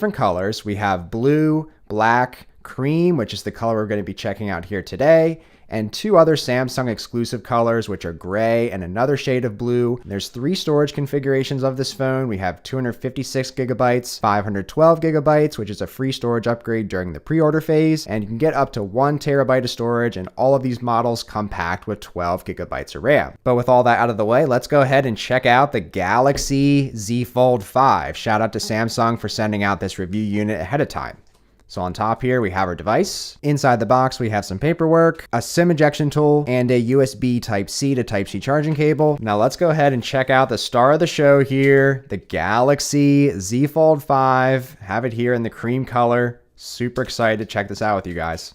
different colors. We have blue, black, cream, which is the color we're going to be checking out here today, and 2 other Samsung exclusive colors, which are gray and another shade of blue. There's 3 storage configurations of this phone. We have 256 gigabytes, 512 gigabytes, which is a free storage upgrade during the pre-order phase, and you can get up to 1 terabyte of storage, and all of these models come packed with 12 gigabytes of RAM. But with all that out of the way, let's go ahead and check out the Galaxy Z Fold 5. Shout out to Samsung for sending out this review unit ahead of time. So on top here, we have our device. Inside the box, we have some paperwork, a SIM ejection tool, and a USB Type-C to Type-C charging cable. Now let's go ahead and check out the star of the show here, the Galaxy Z Fold 5. Have it here in the cream color. Super excited to check this out with you guys.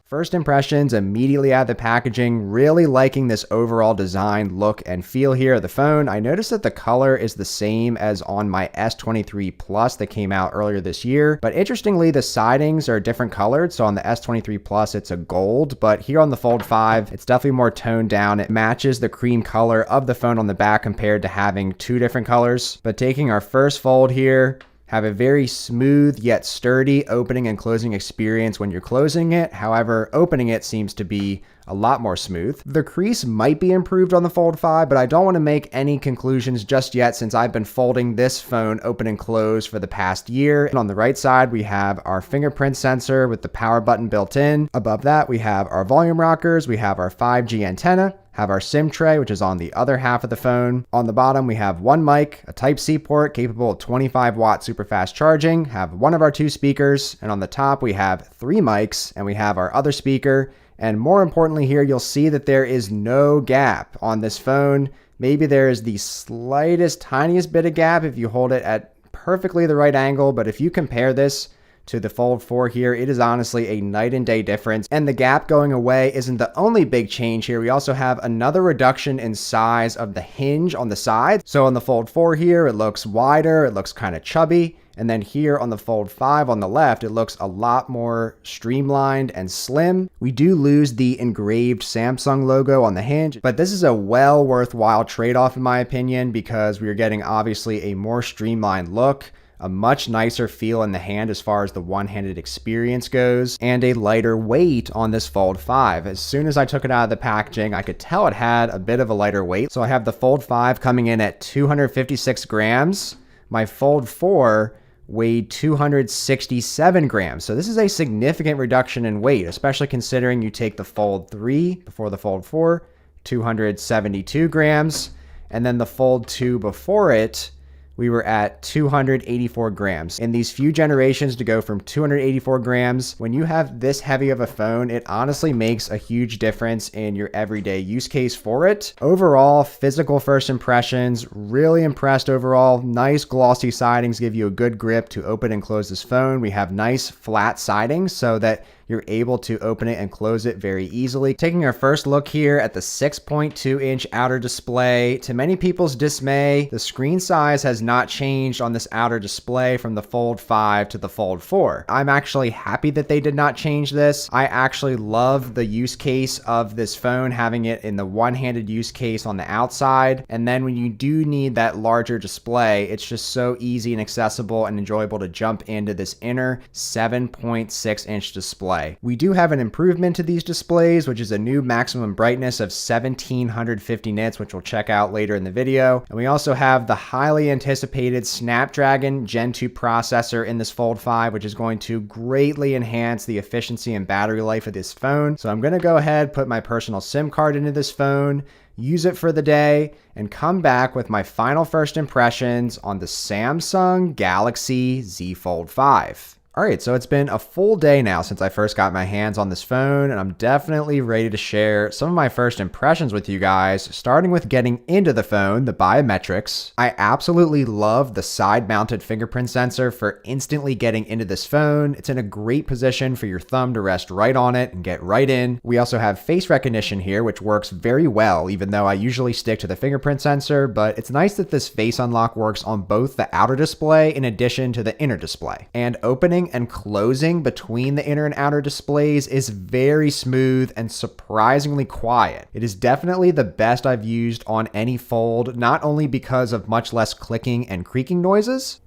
First impressions immediately out of the packaging, really liking this overall design, look, and feel here of the phone. I noticed that the color is the same as on my S23 Plus that came out earlier this year, but interestingly, the sidings are different colored. So on the S23 Plus, it's a gold, but here on the Fold 5, it's definitely more toned down. It matches the cream color of the phone on the back compared to having 2 different colors. But taking our first fold here, have a very smooth yet sturdy opening and closing experience when you're closing it. However, opening it seems to be a lot more smooth. The crease might be improved on the Fold 5, but I don't want to make any conclusions just yet since I've been folding this phone open and close for the past year. And on the right side, we have our fingerprint sensor with the power button built in. Above that, we have our volume rockers. We have our 5G antenna. Have our SIM tray, which is on the other half of the phone. On the bottom, we have 1 mic, a Type-C port capable of 25 watt super fast charging, have one of our 2 speakers, and on the top, we have 3 mics, and we have our other speaker. And more importantly here, you'll see that there is no gap on this phone. Maybe there is the slightest, tiniest bit of gap if you hold it at perfectly the right angle, but if you compare this to the Fold 4 here, it is honestly a night and day difference. And the gap going away isn't the only big change here. We also have another reduction in size of the hinge on the side. So on the Fold 4 here, it looks wider, it looks kind of chubby. And then here on the Fold 5 on the left, it looks a lot more streamlined and slim. We do lose the engraved Samsung logo on the hinge, but this is a well worthwhile trade-off in my opinion, because we are getting obviously a more streamlined look, a much nicer feel in the hand as far as the one-handed experience goes, and a lighter weight on this Fold 5. As soon as I took it out of the packaging, I could tell it had a bit of a lighter weight. So I have the Fold 5 coming in at 256 grams. My Fold 4 weighed 267 grams. So this is a significant reduction in weight, especially considering you take the Fold 3 before the Fold 4, 272 grams, and then the Fold 2 before it, we were at 284 grams. In these few generations to go from 284 grams, when you have this heavy of a phone, it honestly makes a huge difference in your everyday use case for it. Overall, physical first impressions, really impressed overall. Nice glossy sidings give you a good grip to open and close this phone. We have nice flat sidings so that you're able to open it and close it very easily. Taking our first look here at the 6.2 inch outer display. To many people's dismay, the screen size has not changed on this outer display from the Fold 5 to the Fold 4. I'm actually happy that they did not change this. I actually love the use case of this phone, having it in the one-handed use case on the outside. And then when you do need that larger display, it's just so easy and accessible and enjoyable to jump into this inner 7.6 inch display. We do have an improvement to these displays, which is a new maximum brightness of 1750 nits, which we'll check out later in the video. And we also have the highly anticipated Snapdragon Gen 2 processor in this Fold 5, which is going to greatly enhance the efficiency and battery life of this phone. So I'm going to go ahead, put my personal SIM card into this phone, use it for the day, and come back with my final first impressions on the Samsung Galaxy Z Fold 5. All right, so it's been a full day now since I first got my hands on this phone, and I'm definitely ready to share some of my first impressions with you guys, starting with getting into the phone, the biometrics. I absolutely love the side-mounted fingerprint sensor for instantly getting into this phone. It's in a great position for your thumb to rest right on it and get right in. We also have face recognition here, which works very well, even though I usually stick to the fingerprint sensor, but it's nice that this face unlock works on both the outer display in addition to the inner display. And opening opening and closing between the inner and outer displays is very smooth and surprisingly quiet. It is definitely the best I've used on any fold, not only because of much less clicking and creaking noises,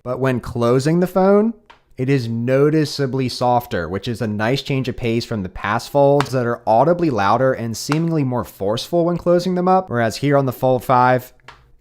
but when closing the phone, it is noticeably softer, which is a nice change of pace from the past folds that are audibly louder and seemingly more forceful when closing them up. Whereas here on the Fold 5,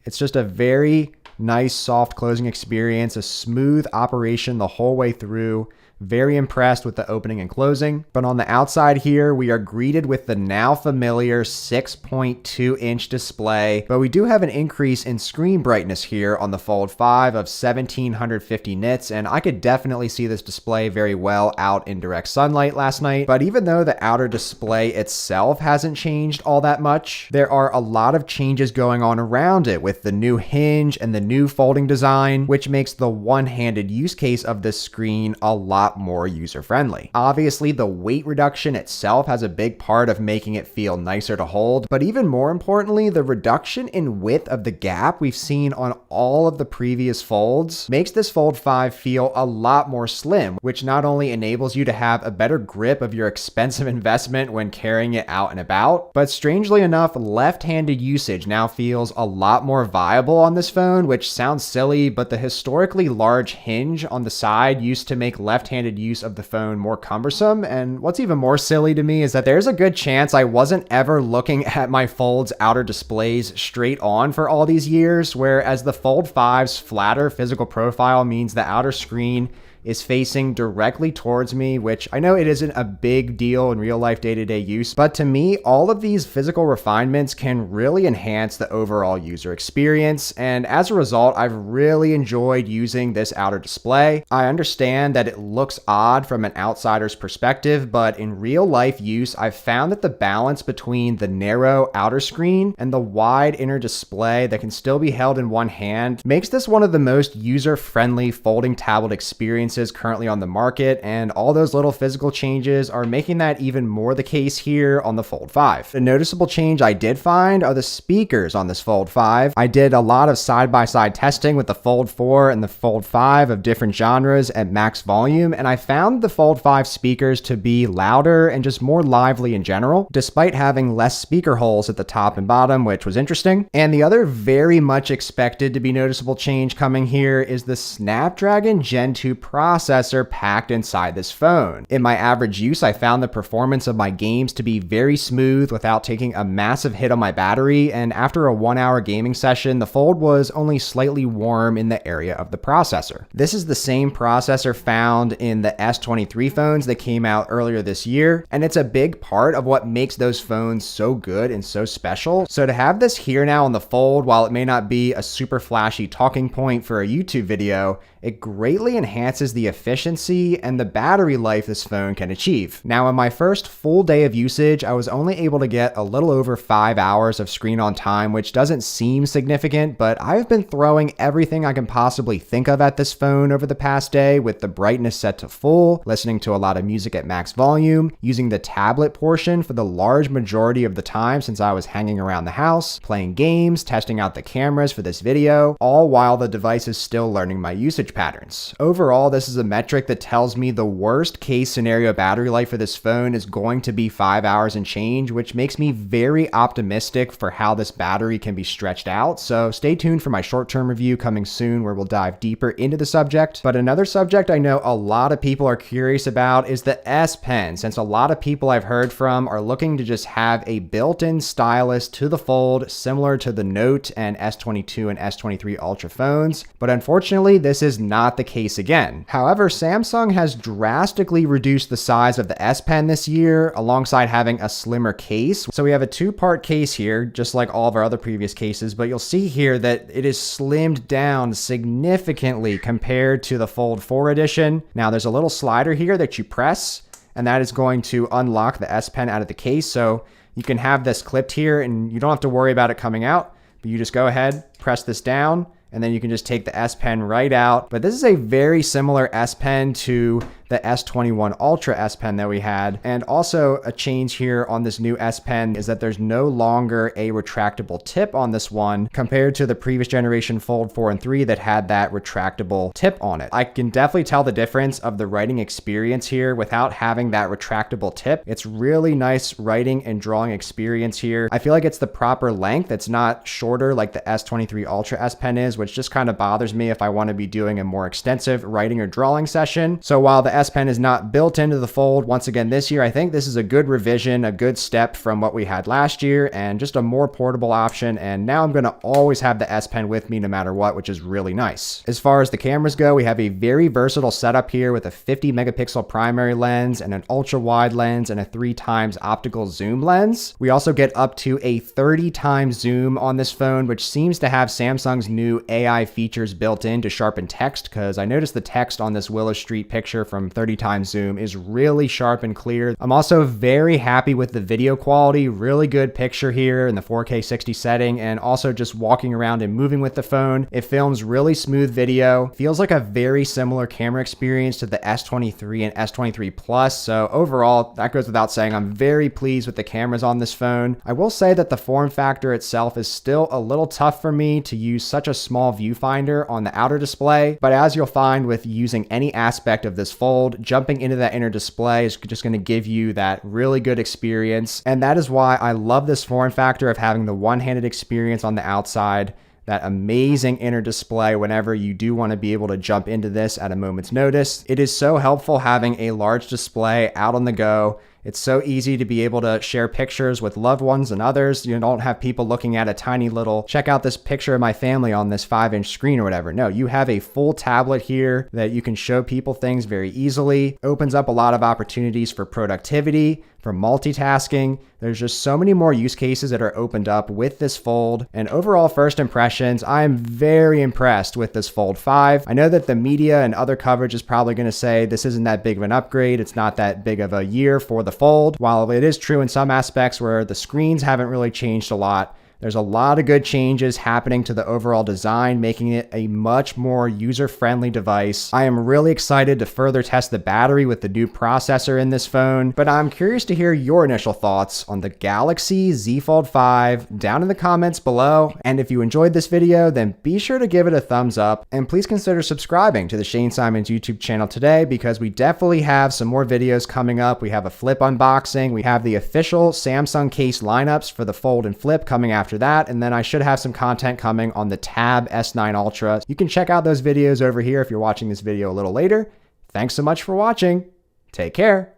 it's just a very nice soft closing experience, a smooth operation the whole way through. Very impressed with the opening and closing. But on the outside here, we are greeted with the now familiar 6.2 inch display, but we do have an increase in screen brightness here on the Fold 5 of 1750 nits, and I could definitely see this display very well out in direct sunlight last night. But even though the outer display itself hasn't changed all that much, there are a lot of changes going on around it with the new hinge and the new folding design, which makes the one-handed use case of this screen a lot more user-friendly. Obviously, the weight reduction itself has a big part of making it feel nicer to hold, but even more importantly, the reduction in width of the gap we've seen on all of the previous folds makes this Fold 5 feel a lot more slim, which not only enables you to have a better grip of your expensive investment when carrying it out and about, but strangely enough, left-handed usage now feels a lot more viable on this phone, which sounds silly, but the historically large hinge on the side used to make left-handed use of the phone more cumbersome. And what's even more silly to me is that there's a good chance I wasn't ever looking at my Fold's outer displays straight on for all these years, whereas the Fold 5's flatter physical profile means the outer screen is facing directly towards me, which I know it isn't a big deal in real life day-to-day use, but to me, all of these physical refinements can really enhance the overall user experience, and as a result, I've really enjoyed using this outer display. I understand that it looks odd from an outsider's perspective, but in real life use, I've found that the balance between the narrow outer screen and the wide inner display that can still be held in one hand makes this one of the most user-friendly folding tablet experiences currently on the market, and all those little physical changes are making that even more the case here on the Fold 5. A noticeable change I did find are the speakers on this Fold 5. I did a lot of side-by-side testing with the Fold 4 and the Fold 5 of different genres at max volume, and I found the Fold 5 speakers to be louder and just more lively in general, despite having less speaker holes at the top and bottom, which was interesting. And the other very much expected to be noticeable change coming here is the Snapdragon Gen 2 processor packed inside this phone. In my average use, I found the performance of my games to be very smooth without taking a massive hit on my battery, and after a 1-hour gaming session, the Fold was only slightly warm in the area of the processor. This is the same processor found in the S23 phones that came out earlier this year, and it's a big part of what makes those phones so good and so special. So to have this here now on the Fold, while it may not be a super flashy talking point for a YouTube video, it greatly enhances the efficiency and the battery life this phone can achieve. Now, in my first full day of usage, I was only able to get a little over 5 hours of screen on time, which doesn't seem significant, but I've been throwing everything I can possibly think of at this phone over the past day, with the brightness set to full, listening to a lot of music at max volume, using the tablet portion for the large majority of the time since I was hanging around the house, playing games, testing out the cameras for this video, all while the device is still learning my usage patterns. Overall, this is a metric that tells me the worst case scenario battery life for this phone is going to be 5 hours and change, which makes me very optimistic for how this battery can be stretched out. So stay tuned for my short-term review coming soon, where we'll dive deeper into the subject. But another subject I know a lot of people are curious about is the S Pen, since a lot of people I've heard from are looking to just have a built-in stylus to the Fold, similar to the Note and S22 and S23 Ultra phones. But unfortunately, this is not the case again. However, Samsung has drastically reduced the size of the S Pen this year, alongside having a slimmer case. So we have a two-part case here, just like all of our other previous cases, but you'll see here that it is slimmed down significantly compared to the Fold 4 edition. Now, there's a little slider here that you press, and that is going to unlock the S Pen out of the case. So you can have this clipped here, and you don't have to worry about it coming out, but you just go ahead, press this down, and then you can just take the S Pen right out. But this is a very similar S Pen to the S21 Ultra S Pen that we had. And also a change here on this new S Pen is that there's no longer a retractable tip on this one compared to the previous generation Fold 4 and 3 that had that retractable tip on it. I can definitely tell the difference of the writing experience here without having that retractable tip. It's really nice writing and drawing experience here. I feel like it's the proper length. It's not shorter like the S23 Ultra S Pen is, which just kind of bothers me if I want to be doing a more extensive writing or drawing session. So while the S Pen is not built into the Fold once again this year, I think this is a good revision, a good step from what we had last year, and just a more portable option. And now I'm going to always have the S Pen with me no matter what, which is really nice. As far as the cameras go, we have a very versatile setup here with a 50 megapixel primary lens and an ultra wide lens and a 3x optical zoom lens. We also get up to a 30 times zoom on this phone, which seems to have Samsung's new AI features built in to sharpen text, because I noticed the text on this Willow Street picture from 30 times zoom is really sharp and clear. I'm also very happy with the video quality, really good picture here in the 4K 60 setting, and also just walking around and moving with the phone. It films really smooth video, feels like a very similar camera experience to the S23 and S23 Plus. So overall, that goes without saying, I'm very pleased with the cameras on this phone. I will say that the form factor itself is still a little tough for me to use such a small viewfinder on the outer display, but as you'll find with using any aspect of this Fold, jumping into that inner display is just going to give you that really good experience. And that is why I love this form factor of having the one-handed experience on the outside, that amazing inner display whenever you do want to be able to jump into this at a moment's notice. It is so helpful having a large display out on the go. It's so easy to be able to share pictures with loved ones and others. You don't have people looking at a tiny little, check out this picture of my family on this 5-inch screen or whatever. No, you have a full tablet here that you can show people things very easily. Opens up a lot of opportunities for productivity, for multitasking. There's just so many more use cases that are opened up with this Fold. And overall first impressions, I am very impressed with this Fold 5. I know that the media and other coverage is probably going to say this isn't that big of an upgrade. It's not that big of a year for the Fold. While it is true in some aspects where the screens haven't really changed a lot, there's a lot of good changes happening to the overall design, making it a much more user-friendly device. I am really excited to further test the battery with the new processor in this phone, but I'm curious to hear your initial thoughts on the Galaxy Z Fold 5 down in the comments below. And if you enjoyed this video, then be sure to give it a thumbs up, and please consider subscribing to the Shane Simons YouTube channel today, because we definitely have some more videos coming up. We have a Flip unboxing, we have the official Samsung case lineups for the Fold and Flip coming after that, and then I should have some content coming on the Tab S9 Ultra. You can check out those videos over here if you're watching this video a little later. Thanks so much for watching. Take care.